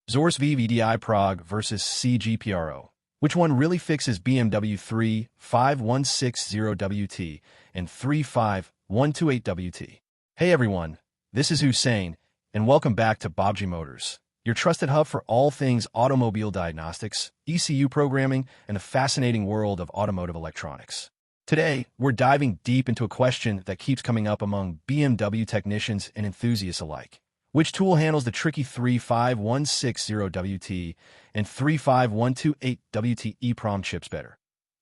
Xhorse VVDI PROG versus CGPRO. Which one really fixes BMW 35160WT and 35128WT? Hey everyone, this is Hussain, and welcome back to Baabji Motors, your trusted hub for all things automobile diagnostics, ECU programming, and the fascinating world of automotive electronics. Today, we're diving deep into a question that keeps coming up among BMW technicians and enthusiasts alike. Which tool handles the tricky 35160WT and 35128WT EEPROM chips better?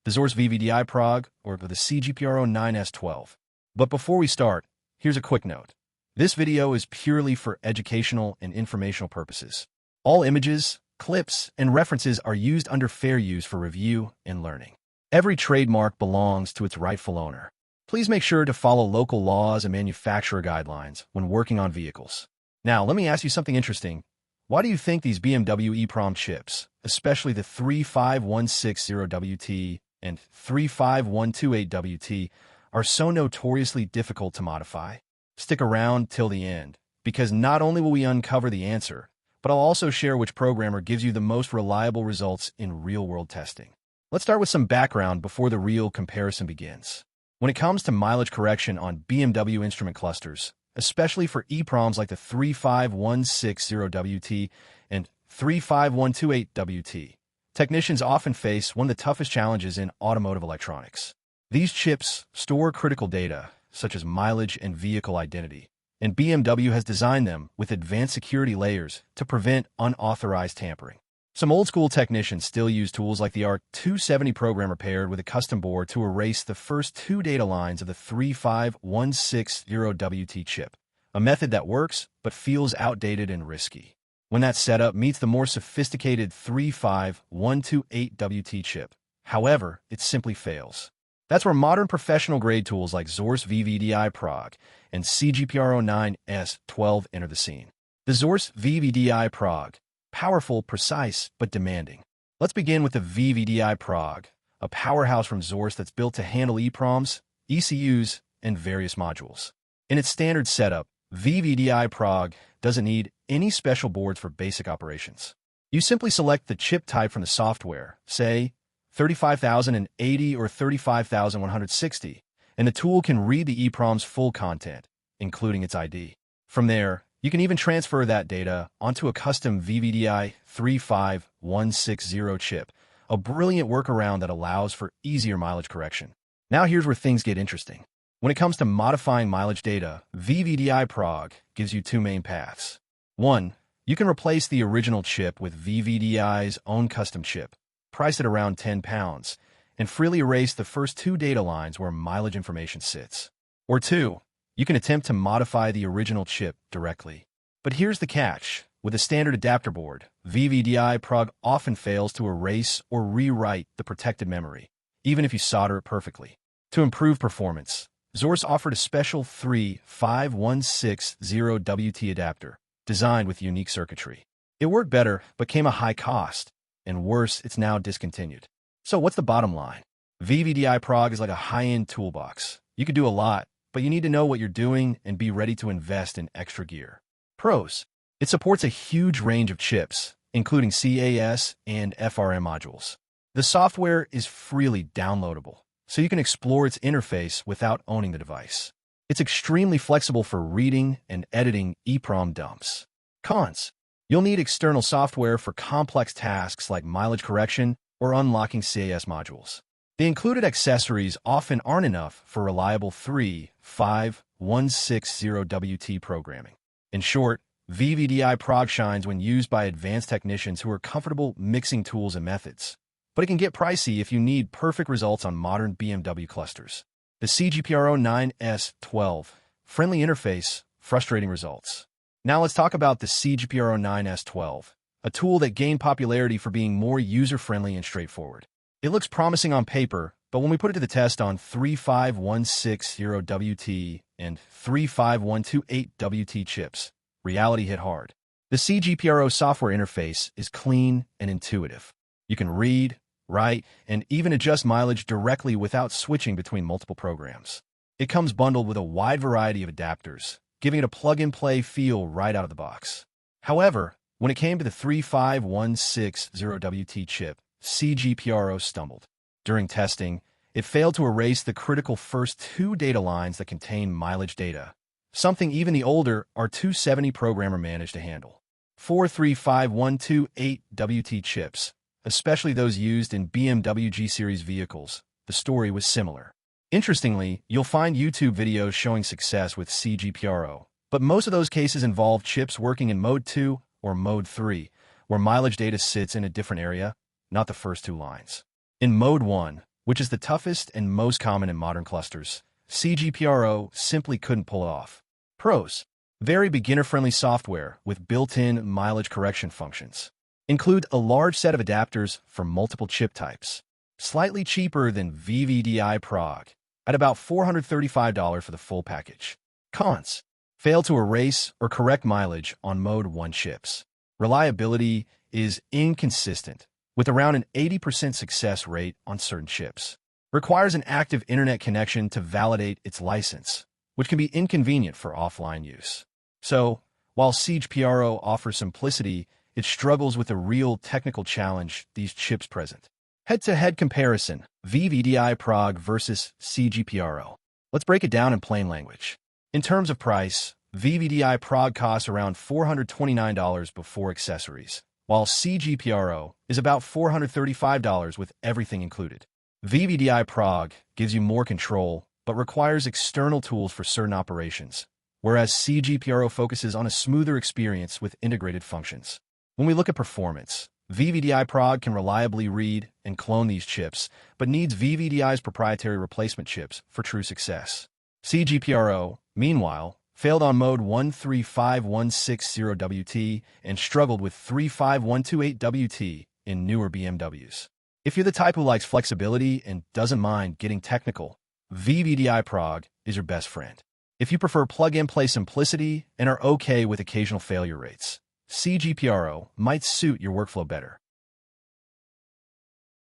The Xhorse VVDI PROG or the CGPRO 9S12? But before we start, here's a quick note. This video is purely for educational and informational purposes. All images, clips, and references are used under fair use for review and learning. Every trademark belongs to its rightful owner. Please make sure to follow local laws and manufacturer guidelines when working on vehicles. Now, let me ask you something interesting. Why do you think these BMW EEPROM chips, especially the 35160WT and 35128WT, are so notoriously difficult to modify? Stick around till the end, because not only will we uncover the answer, but I'll also share which programmer gives you the most reliable results in real-world testing. Let's start with some background before the real comparison begins. When it comes to mileage correction on BMW instrument clusters, especially for EEPROMs like the 35160WT and 35128WT, technicians often face one of the toughest challenges in automotive electronics. These chips store critical data, such as mileage and vehicle identity, and BMW has designed them with advanced security layers to prevent unauthorized tampering. Some old-school technicians still use tools like the R270 programmer paired with a custom board to erase the first two data lines of the 35160WT chip, a method that works but feels outdated and risky. When that setup meets the more sophisticated 35128WT chip, however, it simply fails. That's where modern professional-grade tools like Xhorse VVDI PROG and CGPRO 9S12 enter the scene. The Xhorse VVDI PROG, powerful, precise, but demanding. Let's begin with the VVDI PROG, a powerhouse from Xhorse that's built to handle EEPROMs, ECUs, and various modules. In its standard setup, VVDI PROG doesn't need any special boards for basic operations. You simply select the chip type from the software, say 35080 or 35160, and the tool can read the EEPROM's full content, including its ID. From there, you can even transfer that data onto a custom VVDI 35160 chip, a brilliant workaround that allows for easier mileage correction. Now here's where things get interesting. When it comes to modifying mileage data, VVDI PROG gives you two main paths. One, you can replace the original chip with VVDI's own custom chip, priced at around £10, and freely erase the first two data lines where mileage information sits. Or two, you can attempt to modify the original chip directly. But here's the catch. With a standard adapter board, VVDI PROG often fails to erase or rewrite the protected memory, even if you solder it perfectly. To improve performance, Xhorse offered a special 35160WT adapter, designed with unique circuitry. It worked better, but came at a high cost, and worse, it's now discontinued. So what's the bottom line? VVDI PROG is like a high-end toolbox. You can do a lot, but you need to know what you're doing and be ready to invest in extra gear. Pros: it supports a huge range of chips, including CAS and FRM modules. The software is freely downloadable, so you can explore its interface without owning the device. It's extremely flexible for reading and editing EEPROM dumps. Cons: you'll need external software for complex tasks like mileage correction or unlocking CAS modules. The included accessories often aren't enough for reliable 35160WT programming. In short, VVDI PROG shines when used by advanced technicians who are comfortable mixing tools and methods. But it can get pricey if you need perfect results on modern BMW clusters. The CGPRO 9S12, friendly interface, frustrating results. Now let's talk about the CGPRO 9S12, a tool that gained popularity for being more user-friendly and straightforward. It looks promising on paper, but when we put it to the test on 35160WT and 35128WT chips, reality hit hard. The CGPRO software interface is clean and intuitive. You can read, write, and even adjust mileage directly without switching between multiple programs. It comes bundled with a wide variety of adapters, giving it a plug-and-play feel right out of the box. However, When it came to the 35160WT chip, CGPRO stumbled. During testing, it failed to erase the critical first two data lines that contain mileage data, something even the older R270 programmer managed to handle. For 35128WT chips, especially those used in BMW G Series vehicles, the story was similar. Interestingly, you'll find YouTube videos showing success with CGPRO, but most of those cases involve chips working in Mode 2 or Mode 3, where mileage data sits in a different area, not the first two lines. In Mode 1, which is the toughest and most common in modern clusters, CGPRO simply couldn't pull it off. Pros: very beginner-friendly software with built-in mileage correction functions. Include a large set of adapters for multiple chip types. Slightly cheaper than VVDI PROG, at about $435 for the full package. Cons: fail to erase or correct mileage on Mode 1 chips. Reliability is inconsistent, with around an 80% success rate on certain chips. Requires an active internet connection to validate its license, which can be inconvenient for offline use. So, while CGPRO offers simplicity, it struggles with the real technical challenge these chips present. Head-to-head comparison, VVDI PROG versus CGPRO. Let's break it down in plain language. In terms of price, VVDI PROG costs around $429 before accessories, while CGPRO is about $435 with everything included. VVDI PROG gives you more control, but requires external tools for certain operations, whereas CGPRO focuses on a smoother experience with integrated functions. When we look at performance, VVDI PROG can reliably read and clone these chips, but needs VVDI's proprietary replacement chips for true success. CGPRO, meanwhile, failed on Mode 35160WT and struggled with 35128WT in newer BMWs. If you're the type who likes flexibility and doesn't mind getting technical, VVDI PROG is your best friend. If you prefer plug-and-play simplicity and are okay with occasional failure rates, CGPRO might suit your workflow better.